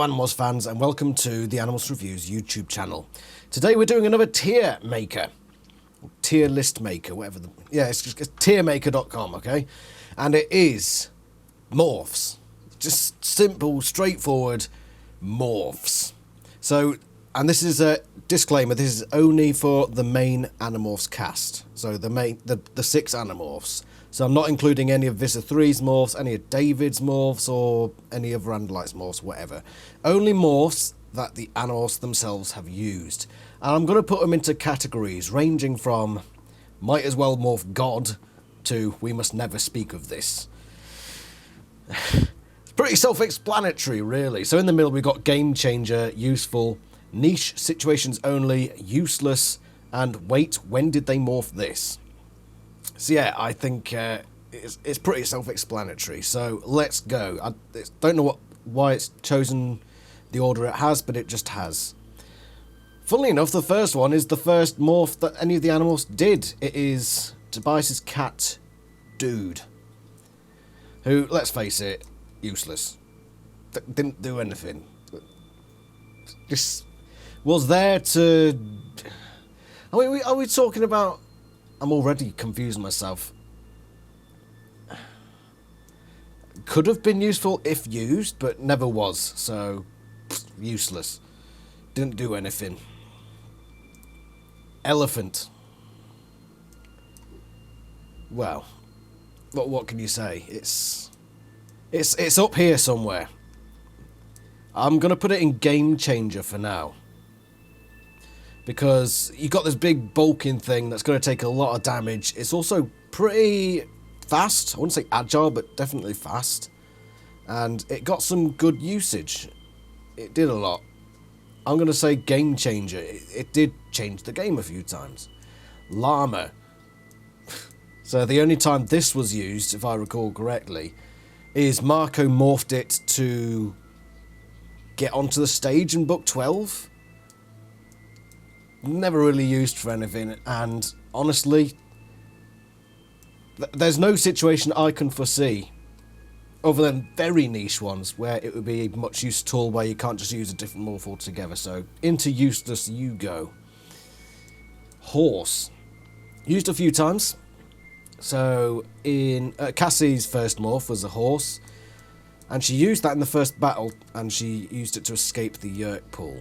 Animorphs fans, and welcome to the Animorphs Reviews YouTube channel. Today we're doing another tier maker, or tier list maker, whatever the... Yeah, it's tiermaker.com, okay? And it is Morphs. Just simple, straightforward Morphs. So, and this is a disclaimer, this is only for the main Animorphs cast. So the 6 Animorphs. So I'm not including any of Visa 3's morphs, any of David's morphs, or any of Randallite's morphs, whatever. Only morphs that the Animorphs themselves have used. And I'm going to put them into categories, ranging from might as well morph God to we must never speak of this. It's pretty self-explanatory, really. So in the middle we've got Game Changer, Useful, Niche, Situations Only, Useless, and Wait, when did they morph this? So yeah, I think it's pretty self-explanatory. So let's go. I don't know why it's chosen the order it has, but it just has. Funnily enough, the first one is the first morph that any of the Animorphs did. It is Tobias's cat, Dude, who, let's face it, useless. Didn't do anything. Just was there to... Are we talking about... I'm already confusing myself. Could have been useful if used, but never was, so useless. Didn't do anything. Elephant. Well, what can you say? It's up here somewhere. I'm gonna put it in Game Changer for now, because you got this big bulking thing that's going to take a lot of damage. It's also pretty fast. I wouldn't say agile, but definitely fast. And it got some good usage. It did a lot. I'm going to say Game Changer. It did change the game a few times. Llama. So the only time this was used, if I recall correctly, is Marco morphed it to get onto the stage in book 12. Never really used for anything, and honestly, there's no situation I can foresee, other than very niche ones, where it would be a much use tool where you can't just use a different morph altogether. So into useless you go. Horse. Used a few times. So in Cassie's first morph was a horse, and she used that in the first battle, and she used it to escape the Yerk pool.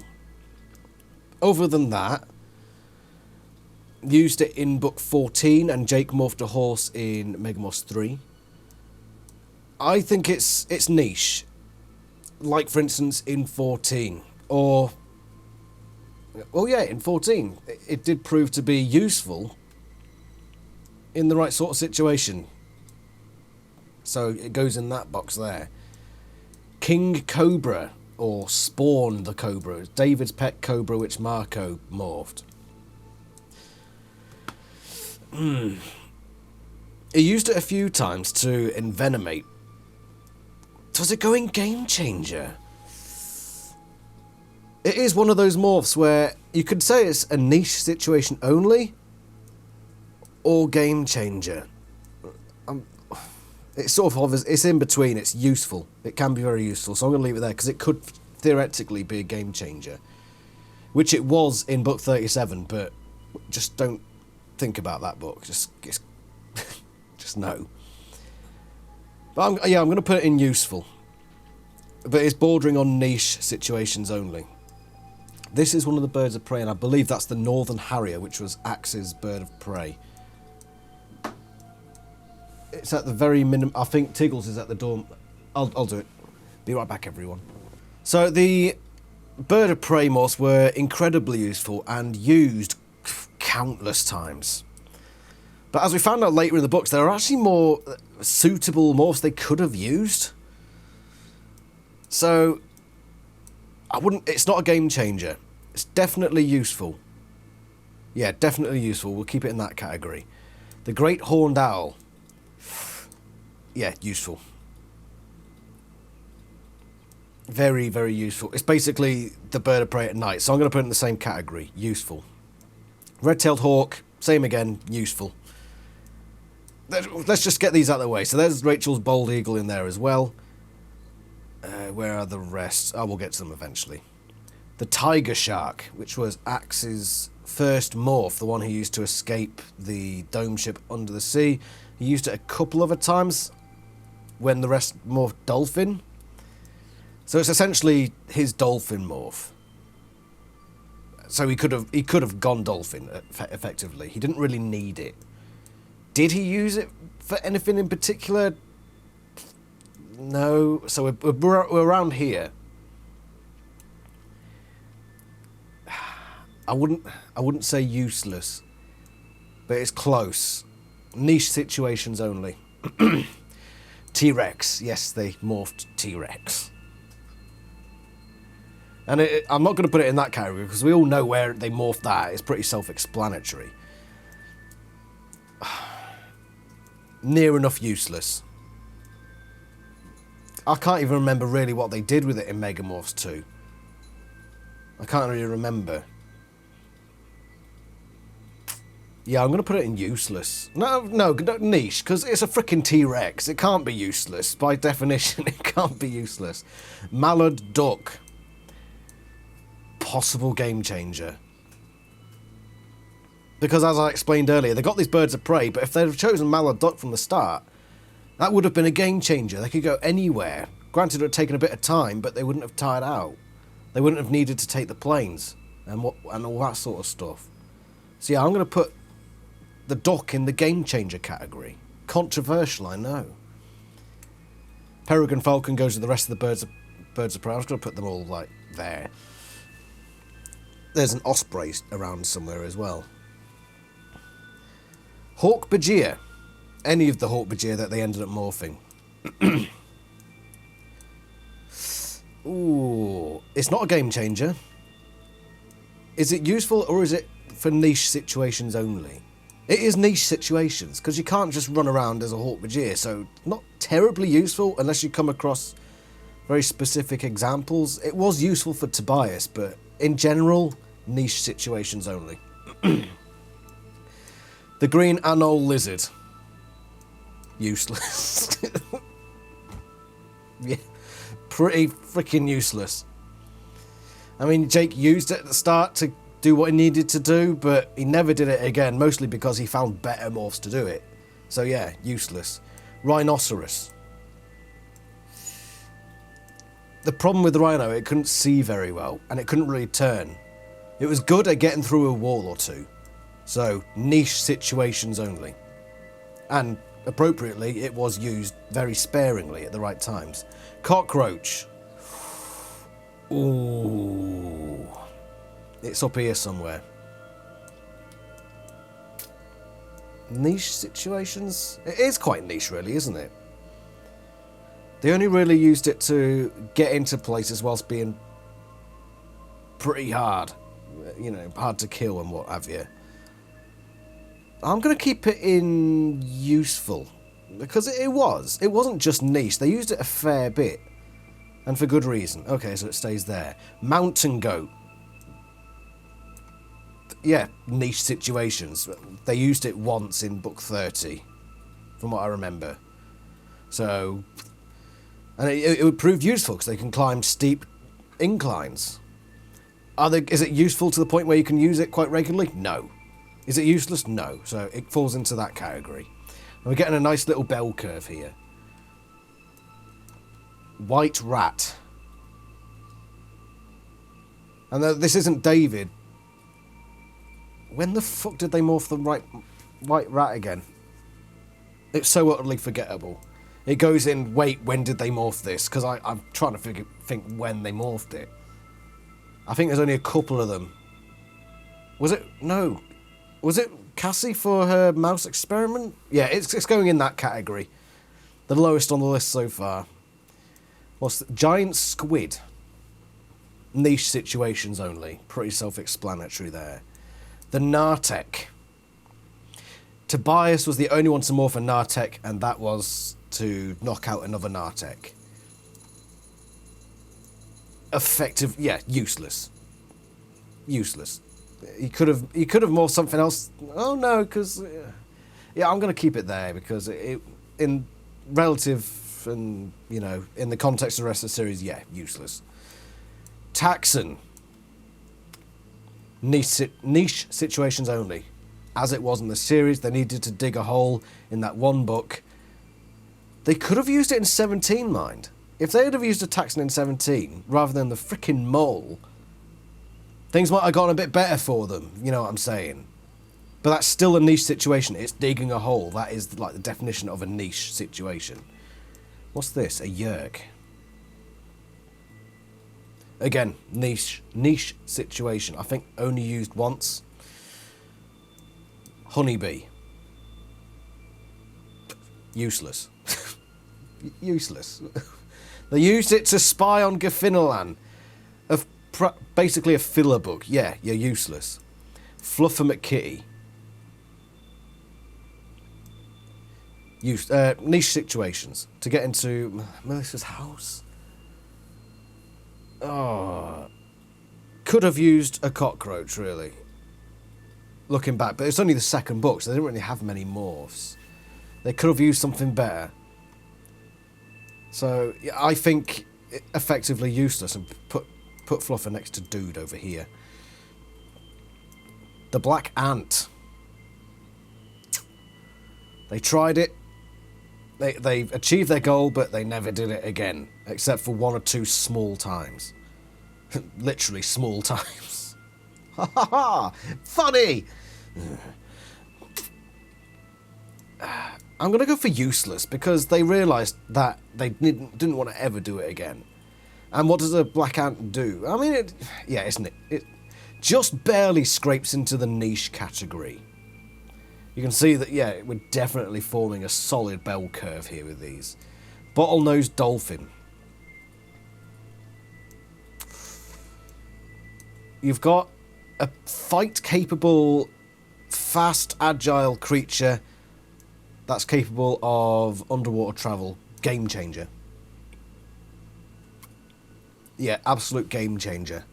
Other than that, used it in book 14, and Jake morphed a horse in Megamorphs 3. I think it's niche. Like, for instance, in 14. Or... well, yeah, in 14. It did prove to be useful in the right sort of situation. So it goes in that box there. King Cobra, or Spawn the Cobra. David's pet cobra, which Marco morphed. He used it a few times to envenomate. Does it go in Game Changer? It is one of those morphs where you could say it's a niche situation only, or Game Changer. It's sort of, it's in between. It's useful. It can be very useful, so I'm going to leave it there, because it could theoretically be a Game Changer, which it was in book 37, but just don't think about that book. Just no. But I'm going to put it in useful, but it's bordering on niche situations only. This is one of the birds of prey, and I believe that's the Northern Harrier, which was Axe's bird of prey. It's at the very minimum. I think Tiggles is at the door. I'll do it. Be right back, everyone. So the bird of prey morphs were incredibly useful and used countless times. But as we found out later in the books, there are actually more suitable morphs they could have used. So it's not a game changer. It's definitely useful. Yeah, definitely useful. We'll keep it in that category. The Great Horned Owl. Yeah, useful. Very, very useful. It's basically the bird of prey at night, so I'm going to put it in the same category. Useful. Red-tailed hawk, same again, useful. Let's just get these out of the way. So there's Rachel's bald eagle in there as well. Where are the rest? Oh, we'll get to them eventually. The Tiger Shark, which was Axe's first morph, the one he used to escape the dome ship under the sea. He used it a couple of times when the rest morphed dolphin. So it's essentially his dolphin morph. So he could have gone dolphin effectively. He didn't really need it. Did he use it for anything in particular? No. So we're around here. I wouldn't say useless, but it's close. Niche situations only. T-Rex. Yes, they morphed T-Rex. And I'm not going to put it in that category because we all know where they morphed that. It's pretty self-explanatory. Near enough useless. I can't even remember really what they did with it in Megamorphs 2. I can't really remember. Yeah, I'm going to put it in useless. No, niche, because it's a freaking T-Rex. It can't be useless. By definition, it can't be useless. Mallard Duck. Possible game changer. Because as I explained earlier, they got these birds of prey, but if they'd have chosen Mallard Duck from the start, that would have been a game changer. They could go anywhere. Granted, it would have taken a bit of time, but they wouldn't have tired out. They wouldn't have needed to take the planes and all that sort of stuff. So yeah, I'm going to put the duck in the game changer category. Controversial, I know. Peregrine Falcon goes with the rest of the birds of prey. I was going to put them all like there. There's an osprey around somewhere as well. Hawk Bajir. Any of the Hawk Bajir that they ended up morphing. Ooh, it's not a game changer. Is it useful or is it for niche situations only? It is niche situations, because you can't just run around as a Hawk Bajir, so not terribly useful unless you come across very specific examples. It was useful for Tobias, but in general, niche situations only. The green anole lizard. Useless. Yeah, pretty freaking useless. I mean, Jake used it at the start to do what he needed to do, but he never did it again, mostly because he found better morphs to do it. So yeah, useless. Rhinoceros. The problem with the rhino, it couldn't see very well, and it couldn't really turn. It was good at getting through a wall or two. So, niche situations only. And, appropriately, it was used very sparingly at the right times. Cockroach. Ooh. It's up here somewhere. Niche situations? It is quite niche, really, isn't it? They only really used it to get into places whilst being pretty hard. You know, hard to kill and what have you. I'm going to keep it in useful. Because it was. It wasn't just niche. They used it a fair bit. And for good reason. Okay, so it stays there. Mountain goat. Yeah, niche situations. They used it once in book 30. From what I remember. So... And it would prove useful because they can climb steep inclines. Is it useful to the point where you can use it quite regularly? No. Is it useless? No. So it falls into that category. And we're getting a nice little bell curve here. White rat. And this isn't David. When the fuck did they morph the white rat again? It's so utterly forgettable. It goes in, wait, when did they morph this? Because I'm trying to think when they morphed it. I think there's only a couple of them. Was it? No. Was it Cassie for her mouse experiment? Yeah, it's going in that category. The lowest on the list so far. What's the giant squid? Niche situations only. Pretty self-explanatory there. The Nartek. Tobias was the only one to morph a Nartek, and that was to knock out another Nartek. Effective, yeah, useless. Useless. He could have morphed something else. Oh no, because yeah, I'm going to keep it there because in relative and, you know, in the context of the rest of the series, yeah, useless. Taxon. Niche situations only. As it was in the series, they needed to dig a hole in that one book. They could have used it in 17, mind. If they had have used a Taxon in 17, rather than the frickin' mole, things might have gone a bit better for them, you know what I'm saying? But that's still a niche situation. It's digging a hole. That is like the definition of a niche situation. What's this? A yerk. Again, niche situation. I think only used once. Honeybee. Useless. Useless. They used it to spy on Gaffinelan. Basically a filler book. Yeah, you're useless. Fluffer McKitty. Niche situations. To get into Melissa's house. Oh. Could have used a cockroach, really. Looking back, but it's only the second book, so they didn't really have many morphs. They could have used something better. So, yeah, I think effectively useless, and put Fluffer next to Dude over here. The Black Ant. They tried it. They achieved their goal, but they never did it again, except for one or two small times. Literally small times. Ha ha ha! Funny! I'm going to go for useless, because they realised that they didn't want to ever do it again. And what does a black ant do? I mean, it just barely scrapes into the niche category. You can see that, yeah, we're definitely forming a solid bell curve here with these. Bottlenose dolphin. You've got a fight-capable, fast, agile creature that's capable of underwater travel. Game changer. Yeah, absolute game changer.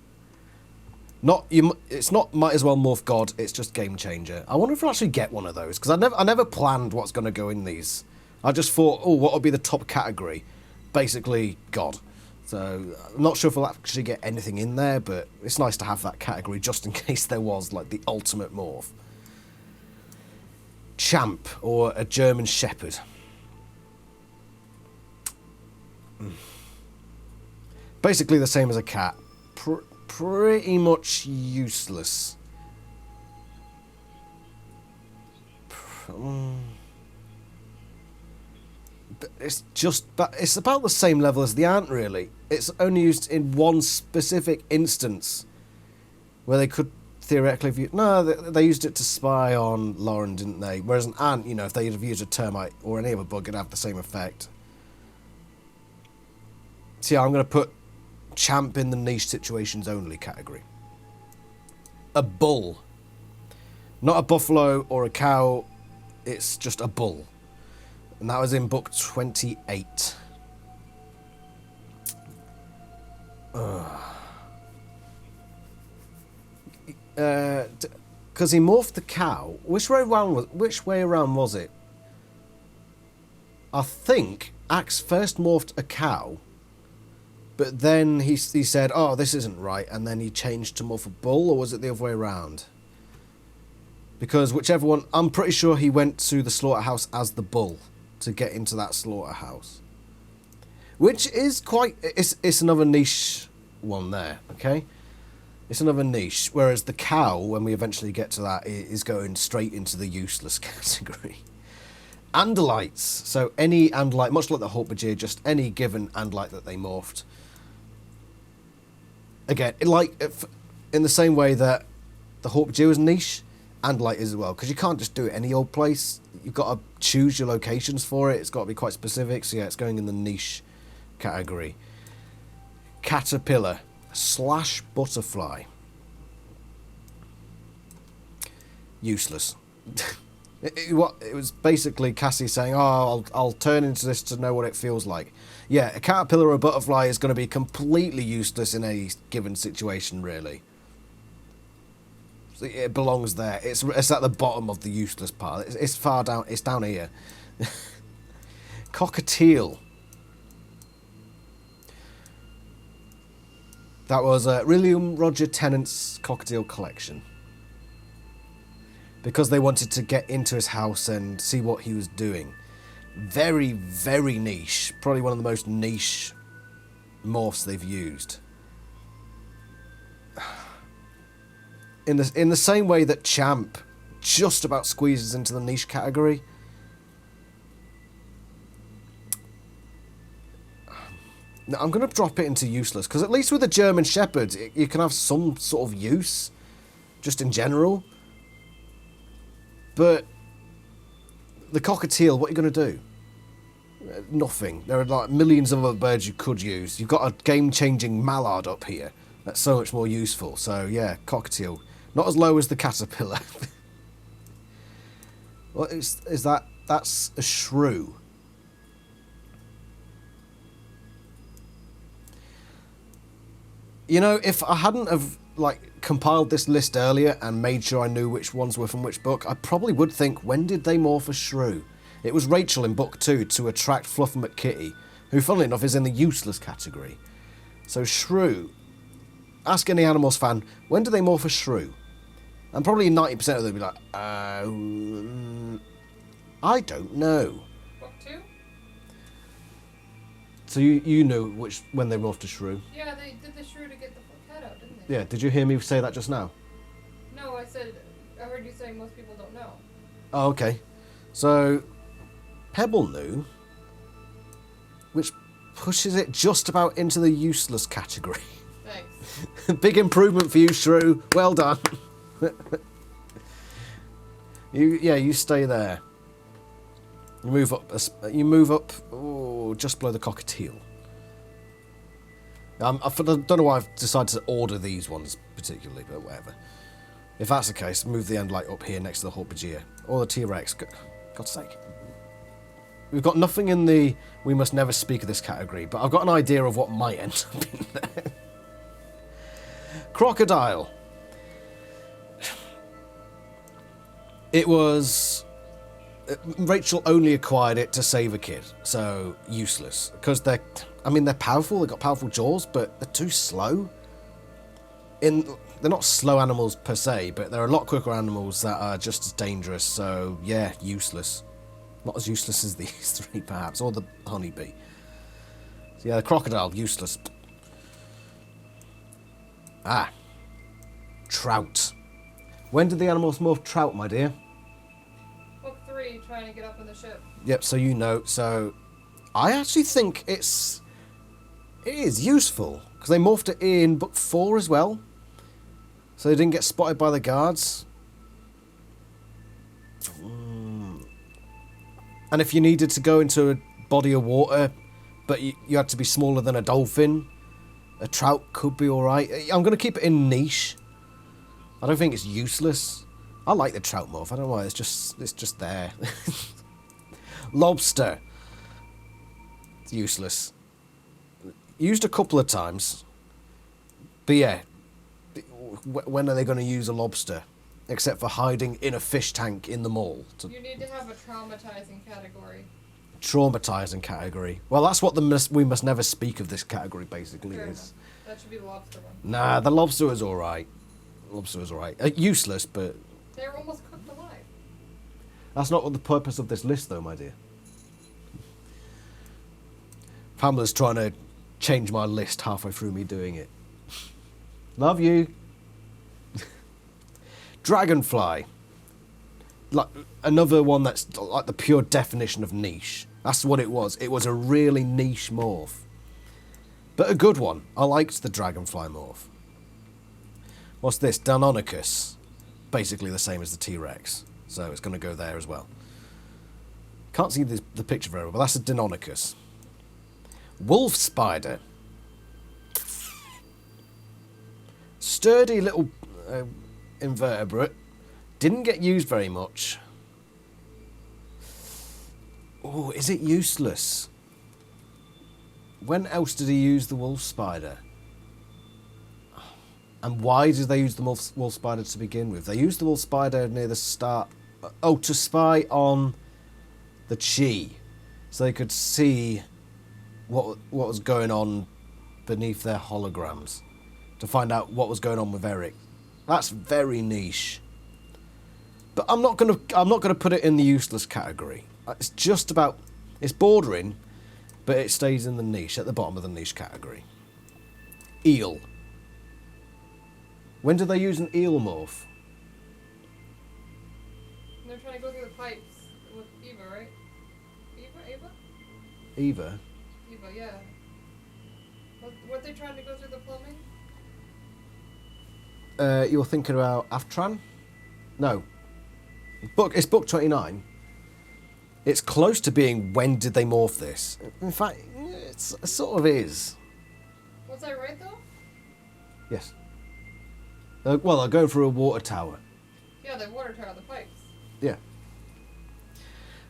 It's not might as well morph God, it's just game changer. I wonder if I'll actually get one of those, because I never planned what's going to go in these. I just thought, oh, what would be the top category? Basically, God. So, I'm not sure if we'll actually get anything in there, but it's nice to have that category just in case there was, like, the ultimate morph. Champ, or a German Shepherd. Basically the same as a cat. Pretty much useless. But it's about the same level as the ant, really. It's only used in one specific instance where they could theoretically view. No, they used it to spy on Lauren, didn't they? Whereas an ant, you know, if they'd have used a termite or any other bug, it'd have the same effect. So yeah, I'm going to put Champ in the niche situations only category. A bull. Not a buffalo or a cow, it's just a bull. And that was in book 28. Because he morphed the cow. Which way around was it? I think Axe first morphed a cow, but then he said, oh, this isn't right, and then he changed to morph a bull, or was it the other way around? Because whichever one, I'm pretty sure he went to the slaughterhouse as the bull to get into that slaughterhouse. Which is quite, it's another niche one there, okay? It's another niche, whereas the cow, when we eventually get to that, is going straight into the useless category. Andalites. So any Andalite, much like the Hulkbajir, just any given Andalite that they morphed. Again, in the same way that the Hulkbajir was niche, Andalite is as well, because you can't just do it any old place. You've got to choose your locations for it. It's got to be quite specific. So yeah, it's going in the niche category. Caterpillar / butterfly. Useless. It was basically Cassie saying, oh, I'll turn into this to know what it feels like. Yeah, a caterpillar or a butterfly is going to be completely useless in any given situation, really. It belongs there. It's at the bottom of the useless part. It's far down. It's down here. Cockatiel. That was William Roger Tennant's Cockatiel collection. Because they wanted to get into his house and see what he was doing. Very, very niche. Probably one of the most niche morphs they've used. In the same way that Champ just about squeezes into the niche category. Now, I'm going to drop it into useless, because at least with the German Shepherd, you can have some sort of use, just in general. But the Cockatiel, what are you going to do? Nothing. There are like millions of other birds you could use. You've got a game-changing mallard up here. That's so much more useful. So yeah, Cockatiel. Not as low as the caterpillar. What is that? That's a shrew. You know, if I hadn't have like compiled this list earlier and made sure I knew which ones were from which book, I probably would think, when did they morph a shrew? It was Rachel in book 2 to attract Fluff and McKitty, who funnily enough is in the useless category. So shrew. Ask any Animorphs fan, when do they morph a shrew? And probably 90% of them will be like, I don't know. Book 2? So you knew when they morphed a shrew? Yeah, they did the shrew to get the head out, didn't they? Yeah, did you hear me say that just now? No, I heard you say most people don't know. Oh, okay. So, Pebble knew, which pushes it just about into the useless category. Thanks. Big improvement for you, Shrew. Well done. You stay there. You move up. Oh, just below the Cockatiel. I don't know why I've decided to order these ones particularly, but whatever. If that's the case, move the end light up here next to the Horpagia or the T-Rex. God's sake. We've got nothing in the we must never speak of this category, but I've got an idea of what might end up in there. Crocodile. It was... Rachel only acquired it to save a kid, so useless. Because they're powerful, they've got powerful jaws, but they're too slow. They're not slow animals per se, but there are a lot quicker animals that are just as dangerous, so yeah, useless. Not as useless as these three, perhaps, or the honeybee. So yeah, the crocodile, useless. Trout. When did the Animorphs morph Trout, my dear? Book 3, trying to get up in the ship. Yep, so you know. So I actually think it is useful, because they morphed it in book 4 as well. So they didn't get spotted by the guards. And if you needed to go into a body of water, but you had to be smaller than a dolphin, a trout could be alright. I'm going to keep it in niche. I don't think it's useless. I like the trout morph. I don't know why. It's just there. Lobster. It's useless. Used a couple of times. But yeah. When are they going to use a lobster? Except for hiding in a fish tank in the mall. You need to have a traumatizing category. Traumatizing category. Well, that's what we must never speak of this category basically Fair is. enough. That should be the lobster one. Nah, the lobster was alright. Lobster was alright. Useless, but... They were almost cooked alive. That's not what the purpose of this list, though, my dear. Pamela's trying to change my list halfway through me doing it. Love you. Dragonfly. Like, another one that's like the pure definition of niche. That's what it was. It was a really niche morph. But a good one. I liked the Dragonfly morph. What's this? Deinonychus. Basically the same as the T-Rex. So it's going to go there as well. Can't see the picture very well, but that's a Deinonychus. Wolf spider. Sturdy little invertebrate. Didn't get used very much. Oh, is it useless? When else did he use the wolf spider? And why did they use the wolf spider to begin with? They used the wolf spider near the start. Oh, to spy on the Chi. So they could see what was going on beneath their holograms. to find out what was going on with Eric. That's very niche. But I'm not gonna put it in the useless category. It's just about, it's bordering, but it stays in the niche, at the bottom of the niche category. Eel. When did they use an eel morph? They're trying to go through the pipes with Eva, right? Eva? Eva? Eva, yeah. What they trying to go through the plumbing? You're thinking about Aftran? No. It's book 29. It's close to being when did they morph this. In fact, it sort of is. Was I right though? Yes. Well, they're going through a water tower. Yeah, the water tower, the pipes. Yeah.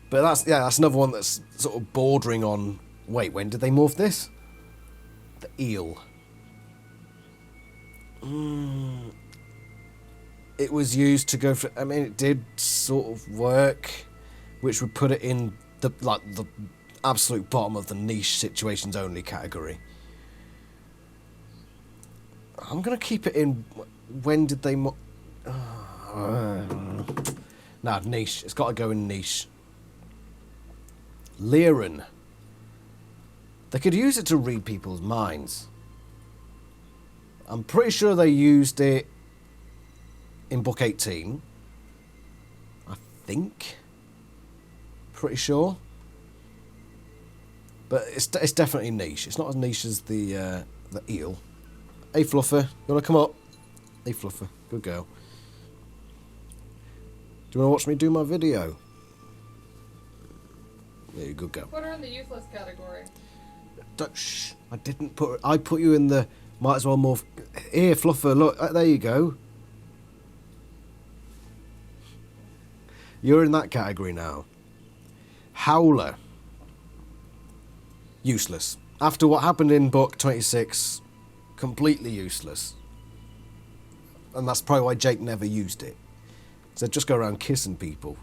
But that's another one that's sort of bordering on, wait, when did they morph this? The eel. It was used to go for, I mean, it did sort of work, which would put it in the absolute bottom of the niche situations only category. I'm going to keep it in, when did they nah, niche. It's got to go in niche. Liren. They could use it to read people's minds. I'm pretty sure they used it in book 18. I think. Pretty sure. But it's definitely niche. It's not as niche as the eel. Hey Fluffer, you want to come up? Hey Fluffer, good girl. Do you want to watch me do my video? Yeah, good girl. Put her in the useless category. Shh, I didn't put. I put you in the. Might as well morph. Here, Fluffer. Look, there you go. You're in that category now. Howler. Useless. After what happened in book 26, completely useless. And that's probably why Jake never used it. So just go around kissing people.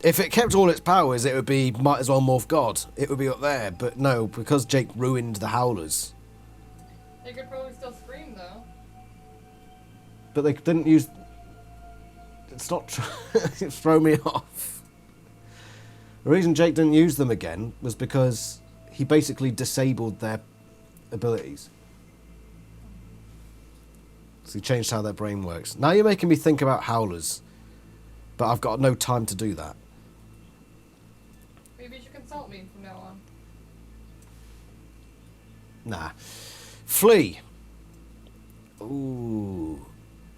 If it kept all its powers, it would be might as well morph God. It would be up there, but no, because Jake ruined the Howlers. They could probably still scream though. But they didn't use. It's not. It throw me off. The reason Jake didn't use them again was because he basically disabled their abilities. So he changed how their brain works. Now you're making me think about Howlers, but I've got no time to do that. Maybe you should consult me from now on. Nah. Flea. Ooh.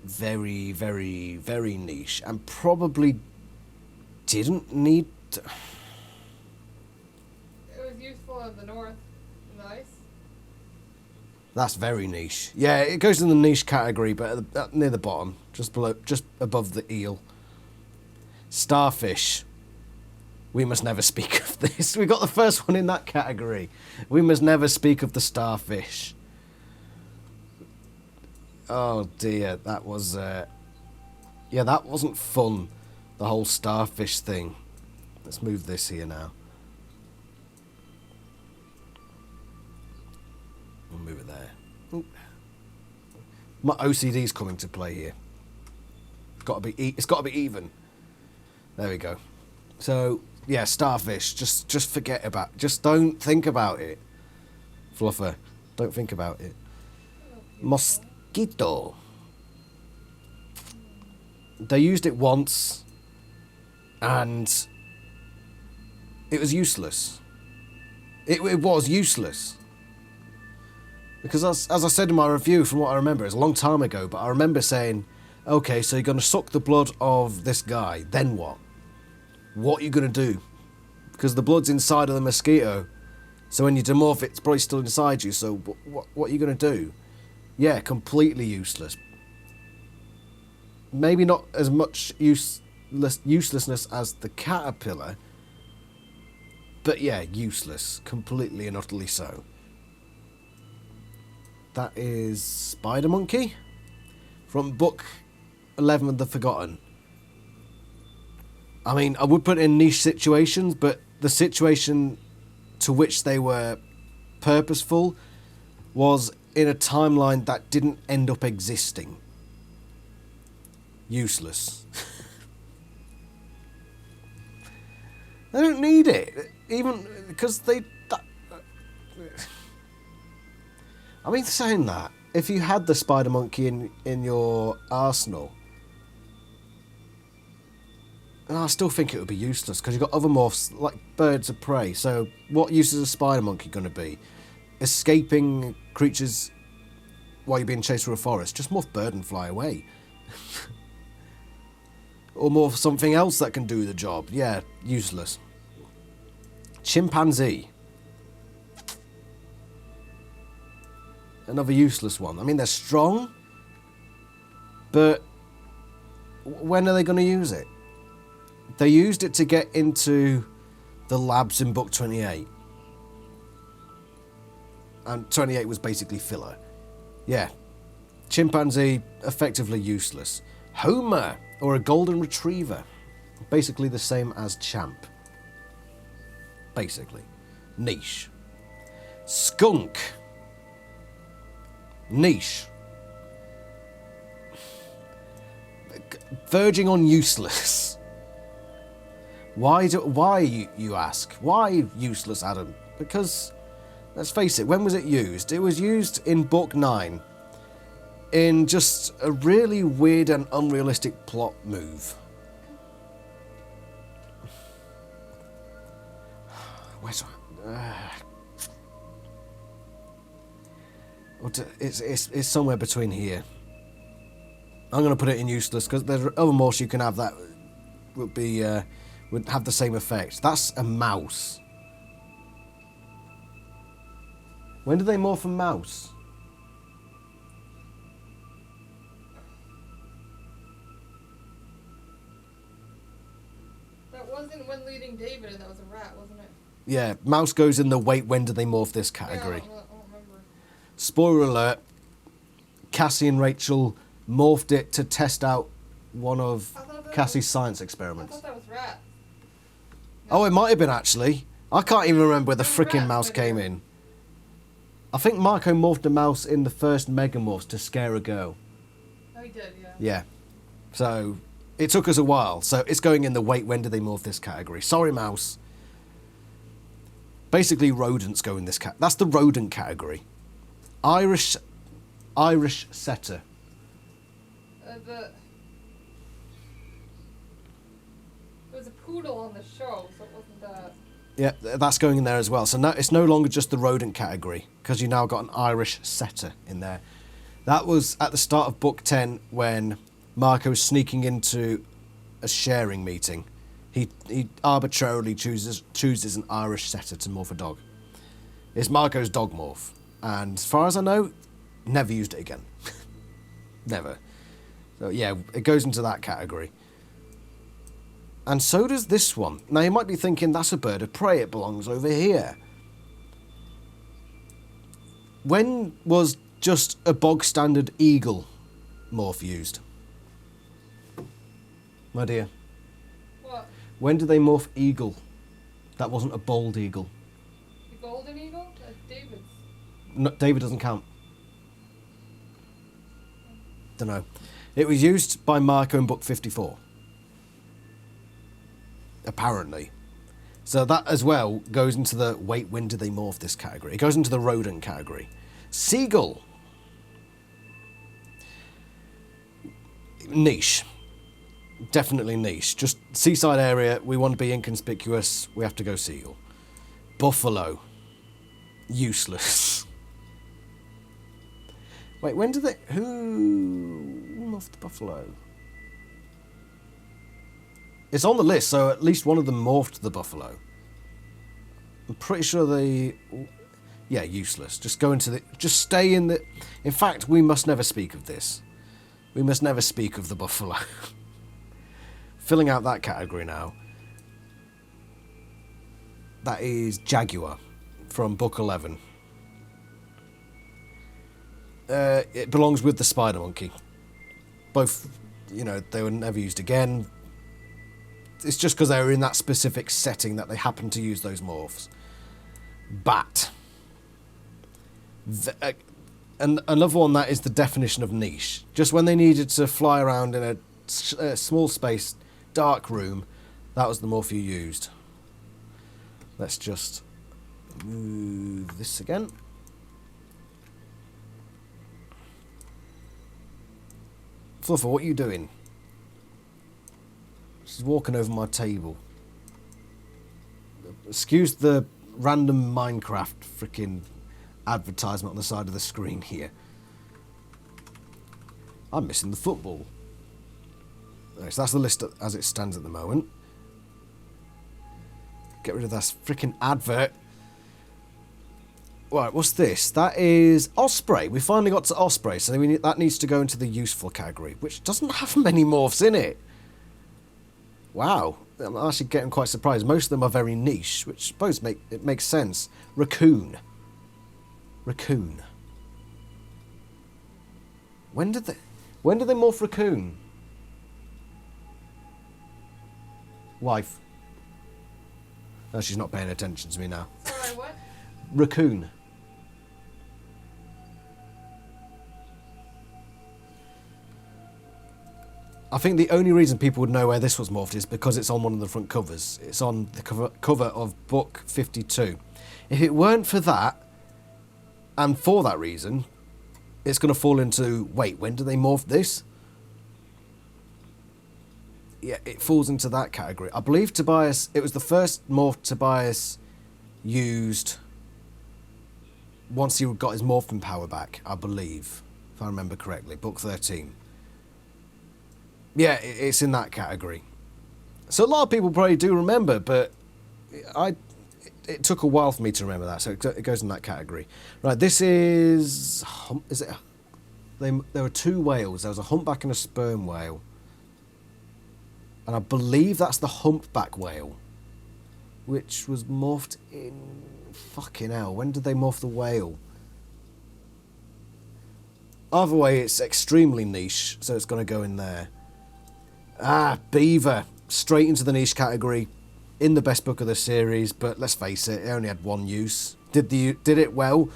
Very, very, very niche. And probably didn't need to... It was useful in the north, in the ice. That's very niche. Yeah, it goes in the niche category, but near the bottom. Just below, just above the eel. Starfish. We must never speak of this. We got the first one in that category. We must never speak of the starfish. Oh dear, that was... yeah, that wasn't fun. The whole starfish thing. Let's move this here now. We'll move it there. Oop. My OCD's coming to play here. It's got to be even. There we go. So yeah, starfish. Just forget about. Just don't think about it. Fluffer, don't think about it. Mosquito. They used it once, and it was useless. It was useless. Because as I said in my review, from what I remember, it's a long time ago, but I remember saying, okay, so you're going to suck the blood of this guy, then what? What are you going to do? Because the blood's inside of the mosquito, so when you demorph it's probably still inside you, so what are you going to do? Yeah, completely useless. Maybe not as much uselessness as the caterpillar, but yeah, useless. Completely and utterly so. That is Spider Monkey from book 11 of the Forgotten. I mean, I would put it in niche situations, but the situation to which they were purposeful was in a timeline that didn't end up existing. Useless. They don't need it, even because I mean, saying that, if you had the spider monkey in your arsenal, I still think it would be useless because you've got other morphs like birds of prey. So what use is a spider monkey going to be? Escaping creatures while you're being chased through a forest? Just morph bird and fly away. Or morph something else that can do the job. Yeah, useless. Chimpanzee. Another useless one. I mean, they're strong, but when are they going to use it? They used it to get into the labs in book 28. And 28 was basically filler. Yeah. Chimpanzee, effectively useless. Homer, or a golden retriever. Basically the same as Champ. Basically. Niche. Skunk. Niche. Verging on useless. Why, you ask? Why useless, Adam? Because, let's face it, when was it used? It was used in Book 9 in just a really weird and unrealistic plot move. Where's... It's somewhere between here. I'm going to put it in useless because there are other morphs you can have that would have the same effect. That's a mouse. When did they morph a mouse? That wasn't when leading David, and that was a rat, wasn't it? Yeah, mouse goes in the wait, when did they morph this category. Yeah, I don't remember. Spoiler alert, Cassie and Rachel morphed it to test out one of Cassie's science I experiments. thought that was rat. Oh, it might have been actually. I can't even remember where the It was frickin' rat, mouse maybe. came in. I think Marco morphed a mouse in the first Megamorphs to scare a girl. Oh, he did, yeah. Yeah. So, it took us a while. So, it's going in the wait, when did they morph this category. Sorry, mouse. Basically, rodents go in this cat. That's the rodent category. Irish setter. There was a poodle on the show, so it wasn't that. Yeah, that's going in there as well. So now it's no longer just the rodent category because you now got an Irish setter in there. That was at the start of book 10 when Marco was sneaking into a sharing meeting. He arbitrarily chooses an Irish setter to morph a dog. It's Marco's dog morph, and as far as I know, never used it again. Never. So yeah, it goes into that category. And so does this one. Now you might be thinking, that's a bird of prey, it belongs over here. When was just a bog standard eagle morph used? My dear. What? When did they morph eagle? That wasn't a bald eagle. The golden eagle? That's David's. No, David doesn't count. Dunno. It was used by Marco in book 54. Apparently. So that as well goes into the wait, when did they morph this category? It goes into the rodent category. Seagull. Niche. Definitely niche. Just seaside area, we want to be inconspicuous, we have to go seagull. Buffalo. Useless. Wait, when did they... Who morphed the buffalo? It's on the list, so at least one of them morphed the buffalo. I'm pretty sure they... Yeah, useless. Just go into the... Just stay in the... In fact, we must never speak of this. We must never speak of the buffalo. Filling out that category now. That is Jaguar from book 11. It belongs with the spider monkey. Both, they were never used again. It's just because they were in that specific setting that they happened to use those morphs. Bat. And another one that is the definition of niche. Just when they needed to fly around in a small space, dark room, that was the morph you used. Let's just move this again. Fluffer, what are you doing? She's walking over my table. Excuse the random Minecraft freaking advertisement on the side of the screen here. I'm missing the football. Right, so that's the list as it stands at the moment. Get rid of that freaking advert. Right, what's this? That is Osprey. We finally got to Osprey, so that needs to go into the useful category, which doesn't have many morphs in it. Wow, I'm actually getting quite surprised. Most of them are very niche, which I suppose it makes sense. Raccoon. Raccoon. When did they morph Raccoon? Wife. No, she's not paying attention to me now. Sorry, what? Raccoon. I think the only reason people would know where this was morphed is because it's on one of the front covers. It's on the cover of book 52. If it weren't for that, and for that reason, it's going to fall into, wait, when do they morph this? Yeah, it falls into that category. I believe Tobias, it was the first morph Tobias used once he got his morphing power back, I believe, if I remember correctly, book 13. Yeah, it's in that category. So a lot of people probably do remember, but it took a while for me to remember that, so it goes in that category. Right, this is it? There were two whales. There was a humpback and a sperm whale. And I believe that's the humpback whale, which was morphed in... Fucking hell, when did they morph the whale? Either way, it's extremely niche, so it's going to go in there. Ah, beaver. Straight into the niche category. In the best book of the series, but let's face it, it only had one use. Did it well,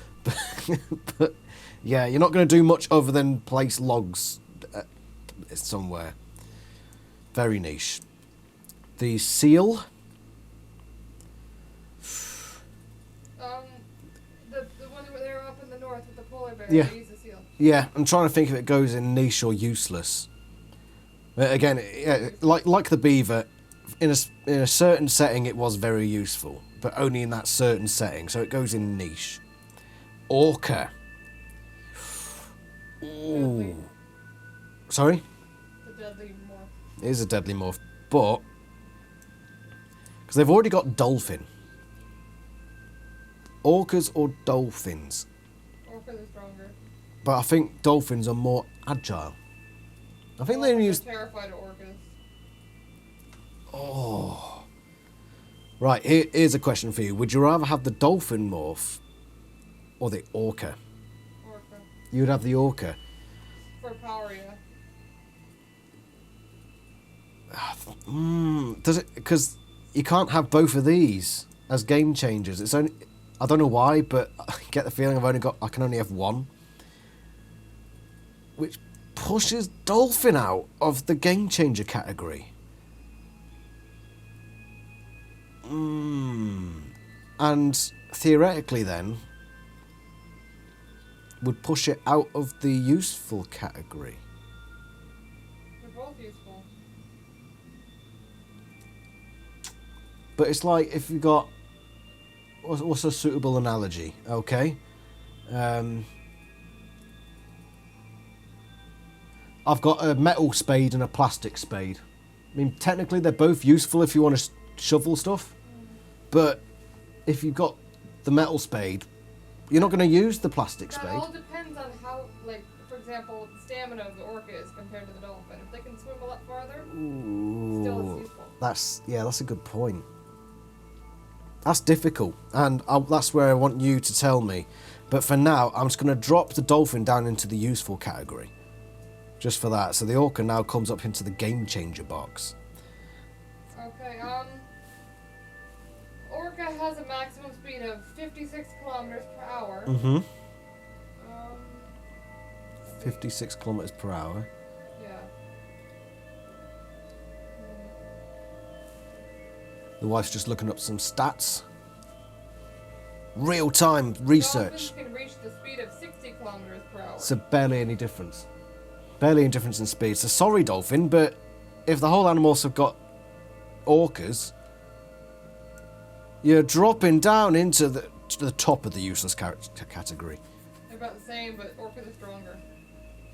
but yeah, you're not going to do much other than place logs somewhere. Very niche. The seal. The one that they were up in the north with the polar bear. Yeah. They use the seal. Yeah, I'm trying to think if it goes in niche or useless. But again, yeah, like the beaver, in a certain setting it was very useful, but only in that certain setting, so it goes in niche. Orca. Ooh. Deadly. Sorry? The deadly morph. It is a deadly morph, but because they've already got dolphin. Orcas or dolphins? Orcas are stronger. But I think dolphins are more agile. I think they use... They're terrified of orcas. Oh. Right, here's a question for you. Would you rather have the dolphin morph or the orca? Orca. You would have the orca. For power, yeah. Does it? Because you can't have both of these as game changers. It's only... I don't know why, but I get the feeling I can only have one. Which pushes dolphin out of the game changer category. And theoretically then would push it out of the useful category. They're both useful. But it's like if you got... What's a suitable analogy? Okay. I've got a metal spade and a plastic spade. I mean, technically they're both useful if you want to shovel stuff. But if you've got the metal spade, you're not going to use the plastic spade. That all depends on how, like, for example, the stamina of the orca is compared to the dolphin. If they can swim a lot farther, still it's useful. That's a good point. That's difficult, and that's where I want you to tell me. But for now, I'm just going to drop the dolphin down into the useful category. Just for that. So the orca now comes up into the game changer box. Okay, orca has a maximum speed of 56 kilometers per hour. Mm-hmm. 56 kilometers per hour. Yeah. The wife's just looking up some stats. Real-time research. Dolphins can reach the speed of 60 kilometers per hour. So barely any difference. Barely any difference in speed. So sorry, dolphin, but if the whole Animorphs have got orcas, you're dropping down into the top of the useless category. They're about the same, but orcas are stronger.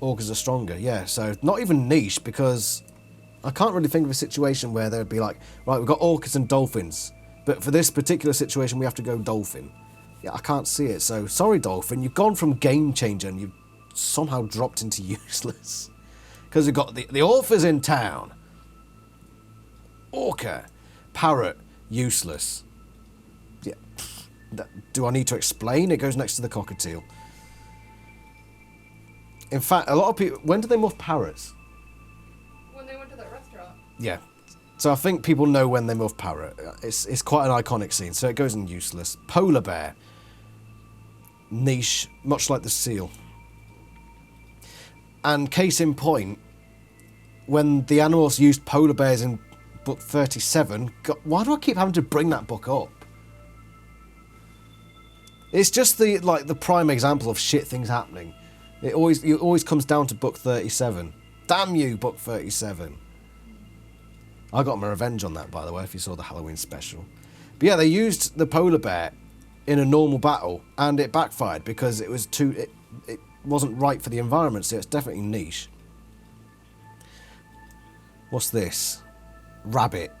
Orcas are stronger, yeah. So not even niche, because I can't really think of a situation where they'd be like, right, we've got orcas and dolphins, but for this particular situation, we have to go dolphin. Yeah, I can't see it. So sorry, dolphin, you've gone from game changer and you've somehow dropped into useless. Because we've got the orphans in town. Orca, parrot, useless. Yeah. Do I need to explain? It goes next to the cockatiel. In fact, a lot of people... When did they morph parrots? When they went to that restaurant. Yeah. So I think people know when they morph parrot. It's quite an iconic scene, so it goes in useless. Polar bear. Niche, much like the seal. And case in point, when the Animorphs used polar bears in book 37... God, why do I keep having to bring that book up? It's just the prime example of shit things happening. It always comes down to book 37. Damn you, book 37. I got my revenge on that, by the way, if you saw the Halloween special. But yeah, they used the polar bear in a normal battle, and it backfired because it was it wasn't right for the environment, so it's definitely niche. What's this? Rabbit.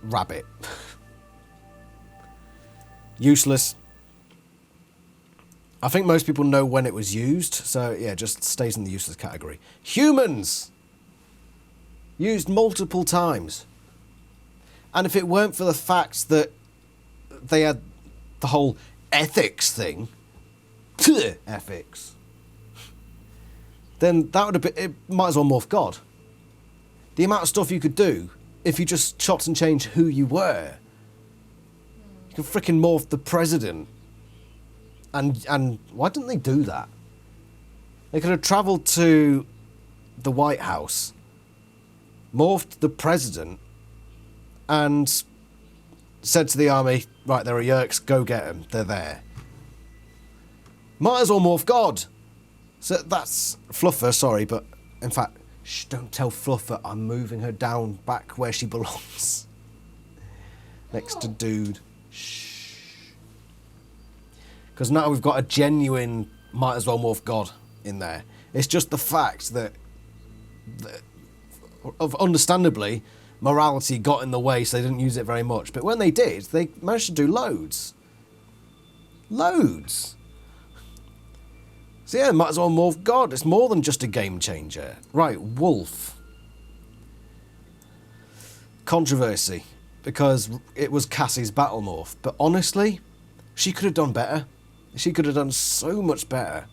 Rabbit. Useless. I think most people know when it was used, so yeah, just stays in the useless category. Humans! Used multiple times. And if it weren't for the fact that they had the whole ethics thing, ethics, then that would have been, it might as well morph God. The amount of stuff you could do if you just chopped and changed who you were. You could frickin' morph the president. And why didn't they do that? They could have travelled to the White House, morphed the president, and said to the army, right, there are Yerks, go get them, they're there. Might as well morph God. So that's Fluffer, sorry, but in fact, shh, don't tell Fluffer I'm moving her down back where she belongs. Next to Dude. Shh. Because now we've got a genuine might as well morph God in there. It's just the fact that understandably, morality got in the way, so they didn't use it very much. But when they did, they managed to do loads. Loads. So yeah, might as well morph God. It's more than just a game changer. Right, wolf. Controversy. Because it was Cassie's battle morph. But honestly, she could have done better. She could have done so much better.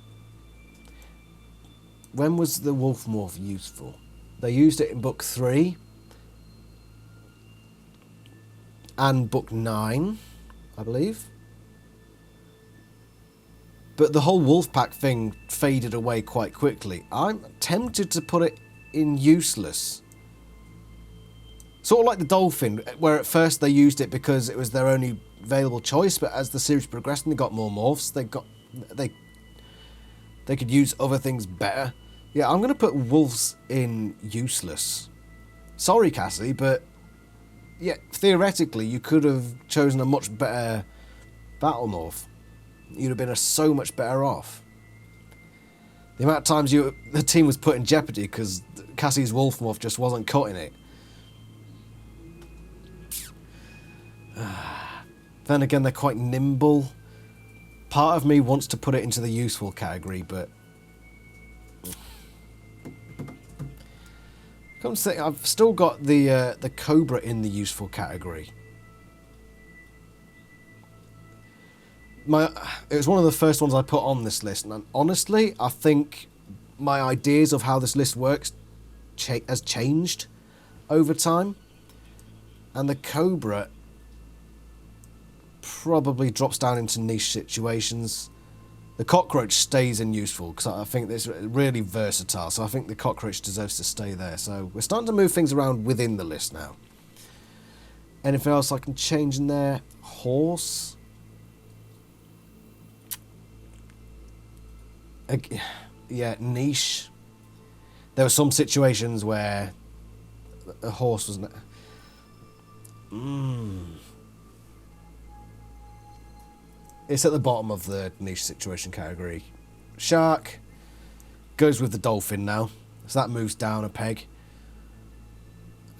When was the wolf morph useful? They used it in book 3. And book 9, I believe. But the whole wolf pack thing faded away quite quickly. I'm tempted to put it in useless. Sort of like the dolphin, where at first they used it because it was their only available choice, but as the series progressed and they got more morphs, they could use other things better. Yeah, I'm going to put wolves in useless. Sorry, Cassie, but yeah, theoretically you could have chosen a much better battle morph. You'd have been so much better off. The amount of times the team was put in jeopardy because Cassie's wolf morph just wasn't cutting it. Then again, they're quite nimble. Part of me wants to put it into the useful category, but come to think, I've still got the cobra in the useful category. It was one of the first ones I put on this list, and honestly, I think my ideas of how this list works has changed over time, and the cobra probably drops down into niche situations. The cockroach stays in useful because I think it's really versatile. So I think the cockroach deserves to stay there. So we're starting to move things around within the list now. Anything else I can change in there? Horse. Yeah, niche. There were some situations where a horse wasn't. It's at the bottom of the niche situation category. Shark goes with the dolphin now, so that moves down a peg.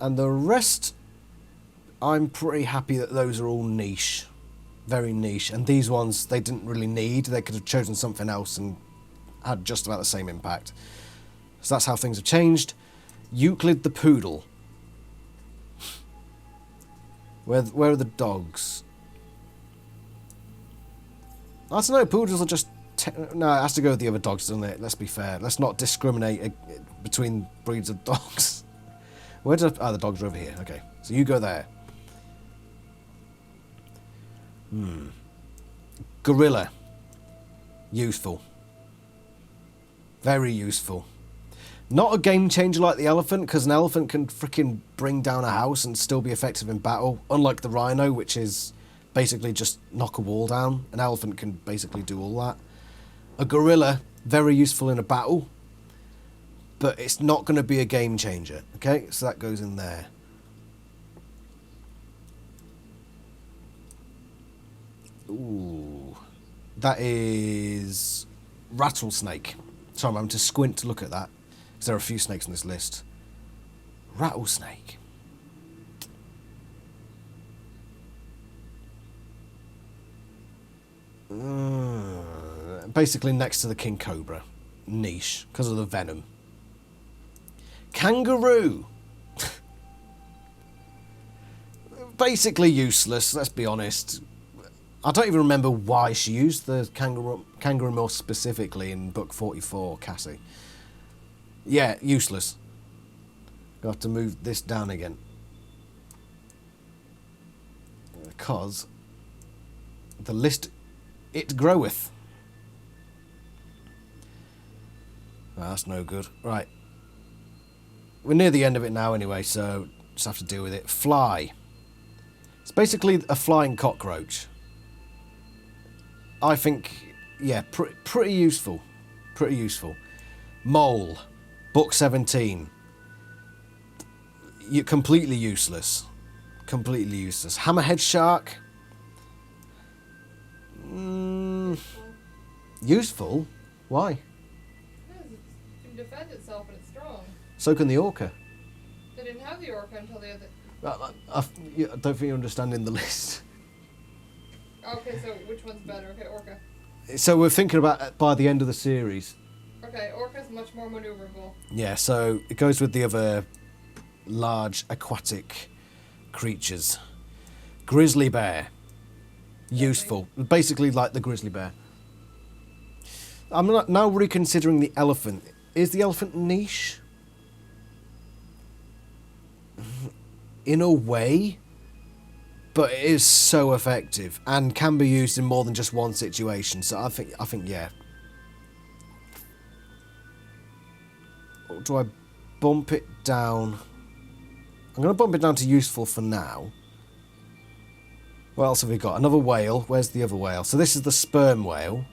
And the rest, I'm pretty happy that those are all niche, very niche. And these ones, they didn't really need. They could have chosen something else and had just about the same impact. So that's how things have changed. Euclid the poodle. Where are the dogs? I don't know, poodles are just... no, it has to go with the other dogs, doesn't it? Let's be fair. Let's not discriminate between breeds of dogs. Where did the dogs are over here. Okay, so you go there. Gorilla. Useful. Very useful. Not a game changer like the elephant, because an elephant can freaking bring down a house and still be effective in battle, unlike the rhino, which is basically just knock a wall down. An elephant can basically do all that. A gorilla, very useful in a battle, but it's not going to be a game changer. Okay, so that goes in there. Ooh, that is rattlesnake. Sorry, I'm having to squint to look at that, because there are a few snakes on this list. Rattlesnake. Basically next to the king cobra. Niche, because of the venom. Kangaroo. Basically useless, let's be honest. I don't even remember why she used the kangaroo morph specifically in book 44, Cassie. Yeah, useless. Got to move this down again. Because the list, it groweth. Well, that's no good. Right. We're near the end of it now anyway, so just have to deal with it. Fly. It's basically a flying cockroach. I think, yeah, pretty useful. Pretty useful. Mole. Book 17. You're completely useless. Completely useless. Hammerhead shark. Useful? Why? Because it can defend itself and it's strong. So can the orca. They didn't have the orca until the other... I don't think you're understanding the list. Okay, so which one's better? Okay, orca. So we're thinking about by the end of the series. Okay, orca's much more maneuverable. Yeah, so it goes with the other large aquatic creatures. Grizzly bear. Useful. Basically like the grizzly bear. I'm now reconsidering the elephant. Is the elephant niche? In a way, but it is so effective and can be used in more than just one situation. So I think yeah. Or do I bump it down? I'm going to bump it down to useful for now. What else have we got? Another whale. Where's the other whale? So this is the sperm whale,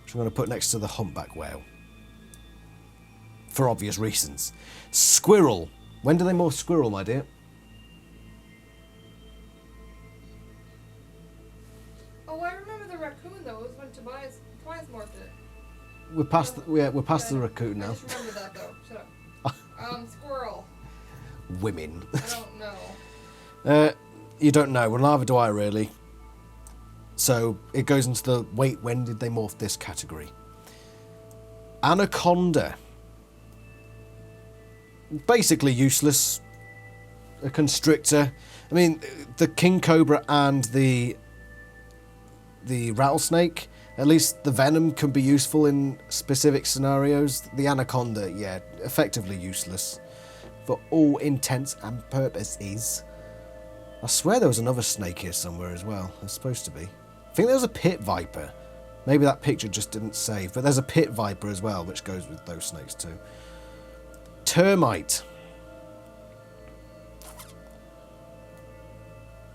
which I'm going to put next to the humpback whale. For obvious reasons. Squirrel. When do they morph squirrel, my dear? Oh, I remember the raccoon though. It was when Tobias morphed it. We're past the raccoon now. I just remember that though. Shut up. Squirrel. Women. I don't know. You don't know. Well, neither do I really. So it goes into the wait. When did they morph this category? Anaconda. Basically useless. A constrictor. I mean, the king cobra and the rattlesnake, at least the venom can be useful in specific scenarios. The anaconda, yeah, effectively useless for all intents and purposes. I swear there was another snake here somewhere as well. There's supposed to be. I think there was a pit viper. Maybe that picture just didn't save. But there's a pit viper as well, which goes with those snakes too. Termite.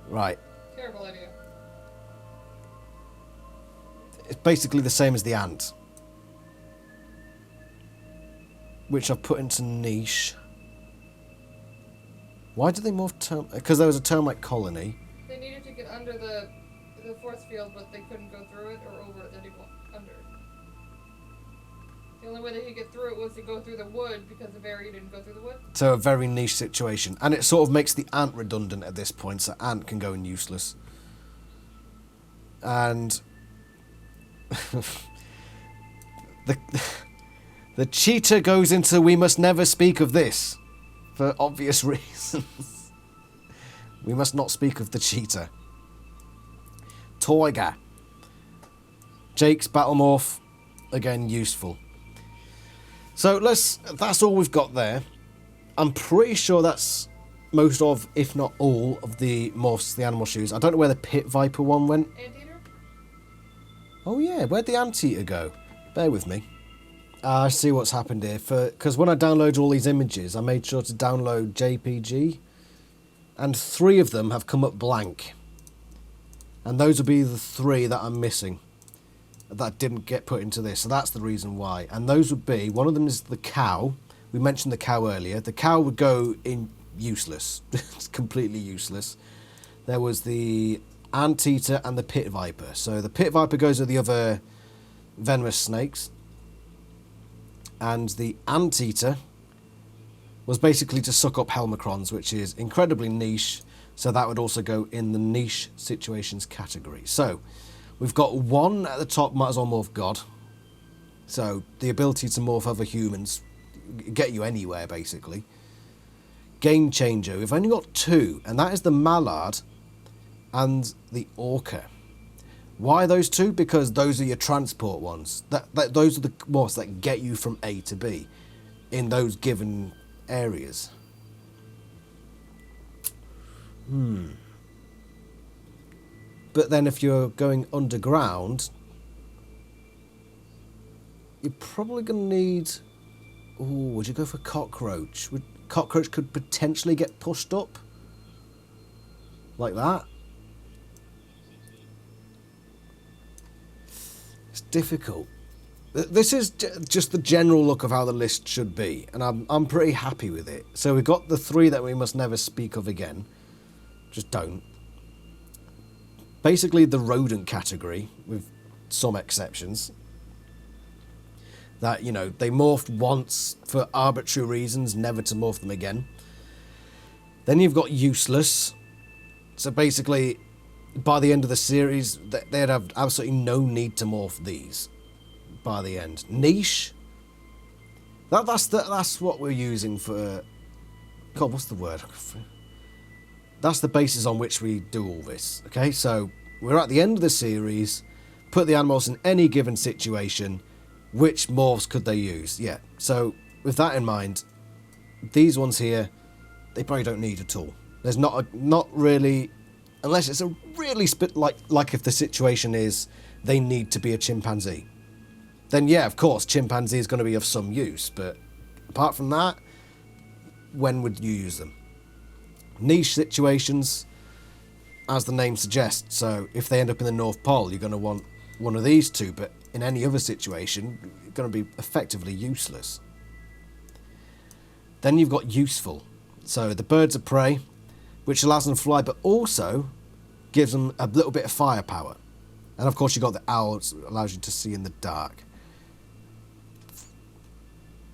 Right. Terrible idea. It's basically the same as the ant. Which I've put into niche. Why did they morph termite? Because there was a termite colony. They needed to get under the force field, but they couldn't go through it or over it. They didn't go under it. The only way they could get through it was to go through the wood, because the berry didn't go through the wood. So a very niche situation. And it sort of makes the ant redundant at this point, so ant can go in useless. And the cheetah goes into we must never speak of this. For obvious reasons. We must not speak of the cheetah. Toiga. Jake's battle morph. Again, useful. So that's all we've got there. I'm pretty sure that's most of, if not all, of the morphs, the animal shoes. I don't know where the pit viper one went. Anteater? Oh yeah, where'd the anteater go? Bear with me. I see what's happened here. Because when I download all these images, I made sure to download JPG. And 3 of them have come up blank. And those will be the 3 that I'm missing. That didn't get put into this. So that's the reason why. And those would be, one of them is the cow. We mentioned the cow earlier. The cow would go in useless. It's completely useless. There was the anteater and the pit viper. So the pit viper goes with the other venomous snakes. And the anteater was basically to suck up helmicrons, which is incredibly niche, so that would also go in the niche situations category. So we've got 1 at the top, might as well morph God. So the ability to morph other humans, get you anywhere basically. Game changer, we've only got 2, and that is the mallard and the orca. Why those 2? Because those are your transport ones. Those are the morphs that get you from A to B in those given areas. But then if you're going underground, you're probably going to need... Ooh, would you go for cockroach? Cockroach could potentially get pushed up. Like that. Difficult. This is just the general look of how the list should be, and I'm pretty happy with it. So we've got the 3 that we must never speak of again. Just don't. Basically the rodent category, with some exceptions. That, you know, they morphed once for arbitrary reasons, never to morph them again. Then you've got useless. So basically, by the end of the series, they'd have absolutely no need to morph these. By the end, niche. That's what we're using for. God, what's the word? That's the basis on which we do all this. Okay, so we're at the end of the series. Put the animals in any given situation. Which morphs could they use? Yeah. So with that in mind, these ones here, they probably don't need at all. There's not really. Unless it's a really like if the situation is they need to be a chimpanzee. Then yeah, of course, chimpanzee is going to be of some use. But apart from that, when would you use them? Niche situations, as the name suggests. So if they end up in the North Pole, you're going to want one of these 2. But in any other situation, you're going to be effectively useless. Then you've got useful. So the birds of prey, which allows them to fly, but also gives them a little bit of firepower. And of course you've got the owl, which allows you to see in the dark.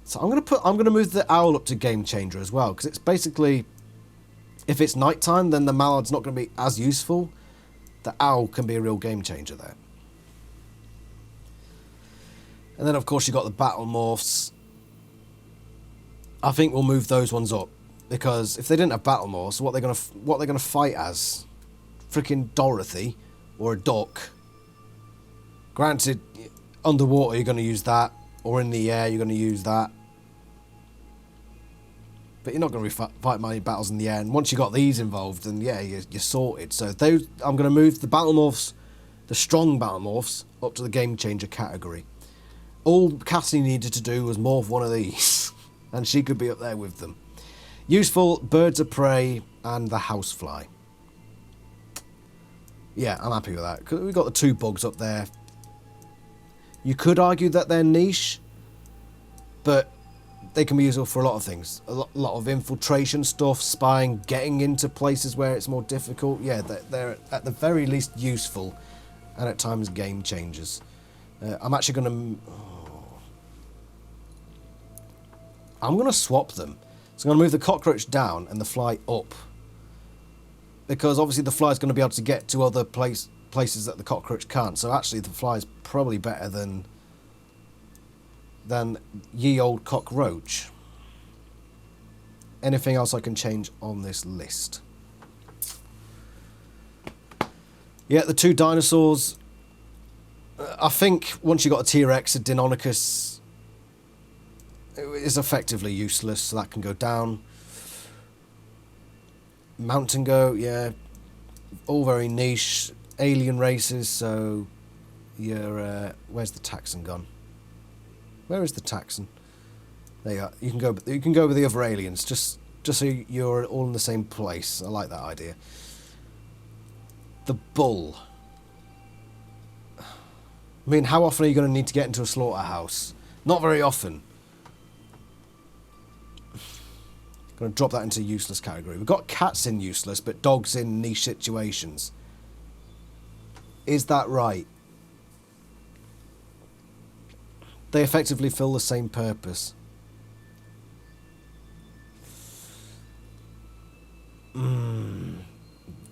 So I'm going to move the owl up to game changer as well, because it's basically, if it's nighttime, then the mallard's not going to be as useful. The owl can be a real game changer there. And then of course you've got the battle morphs. I think we'll move those ones up, because if they didn't have battle morphs, what they're going to fight as? Freaking Dorothy or a duck. Granted, underwater you're going to use that, or in the air you're going to use that. But you're not going to be fighting many battles in the end. Once you got these involved, then yeah, you're sorted. So those, I'm going to move the battle morphs, the strong battle morphs, up to the game changer category. All Cassie needed to do was morph one of these, and she could be up there with them. Useful, birds of prey, and the housefly. Yeah, I'm happy with that. We've got the 2 bugs up there. You could argue that they're niche, but they can be useful for a lot of things. A lot of infiltration stuff, spying, getting into places where it's more difficult. Yeah, they're at the very least useful, and at times game changers. I'm actually going to... I'm going to swap them. So I'm going to move the cockroach down and the fly up. Because obviously the fly is going to be able to get to other places that the cockroach can't. So actually the fly is probably better than ye old cockroach. Anything else I can change on this list? Yeah, the 2 dinosaurs. I think once you got a T-Rex, a Deinonychus is effectively useless, so that can go down. Mountain goat, yeah, all very niche. Alien races, so you're where's the taxon gone? Where is the taxon? There you are. You can go with the other aliens, just so you're all in the same place. I like that idea. The bull. I mean, how often are you going to need to get into a slaughterhouse? Not very often. Going to drop that into useless category. We've got cats in useless, but dogs in niche situations. Is that right? They effectively fill the same purpose.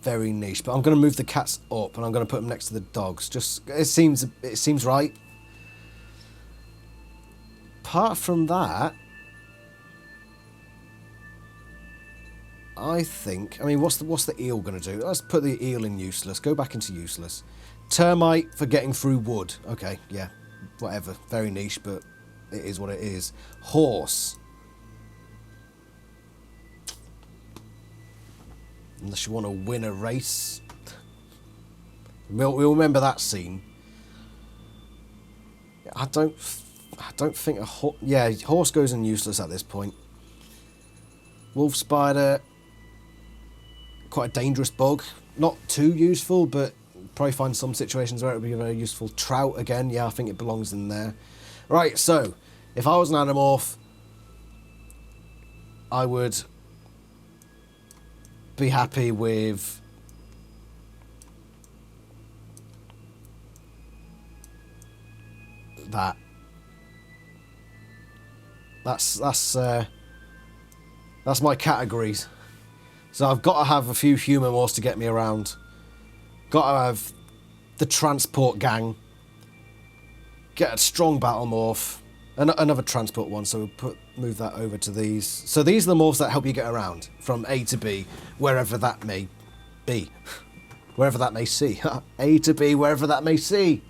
Very niche, but I'm going to move the cats up and I'm going to put them next to the dogs. Just it seems right. Apart from that, I mean, what's the eel going to do? Let's put the eel in useless. Go back into useless. Termite for getting through wood. Okay, yeah, whatever. Very niche, but it is what it is. Horse. Unless you want to win a race. We'll remember that scene. I don't think a horse... Yeah, horse goes in useless at this point. Wolf spider. Quite a dangerous bug. Not too useful, but probably find some situations where it would be very useful. Trout again. Yeah, I think it belongs in there. Right, so if I was an Animorph, I would be happy with that. That's my categories. So I've got to have a few human morphs to get me around. Got to have the transport gang. Get a strong battle morph. Another transport one, so we'll move that over to these. So these are the morphs that help you get around from A to B, wherever that may be. Wherever that may see. A to B, wherever that may see.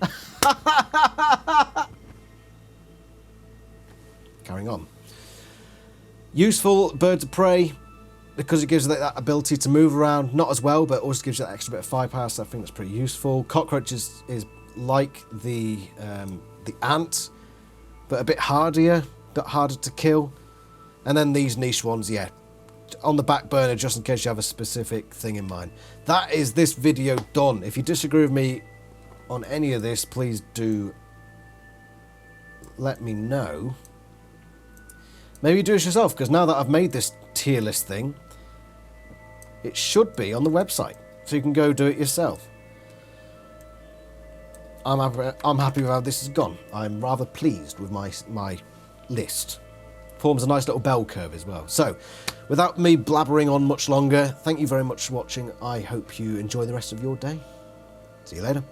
Carrying on. Useful birds of prey, because it gives you that ability to move around. Not as well, but also gives you that extra bit of firepower, so I think that's pretty useful. Cockroach is like the ant, but a bit harder to kill. And then these niche ones, yeah, on the back burner just in case you have a specific thing in mind. That is this video done. If you disagree with me on any of this, please do let me know. Maybe do it yourself, because now that I've made this tier list thing, it should be on the website, so you can go do it yourself. I'm happy with how this has gone. I'm rather pleased with my list. Forms a nice little bell curve as well. So, without me blabbering on much longer, thank you very much for watching. I hope you enjoy the rest of your day. See you later.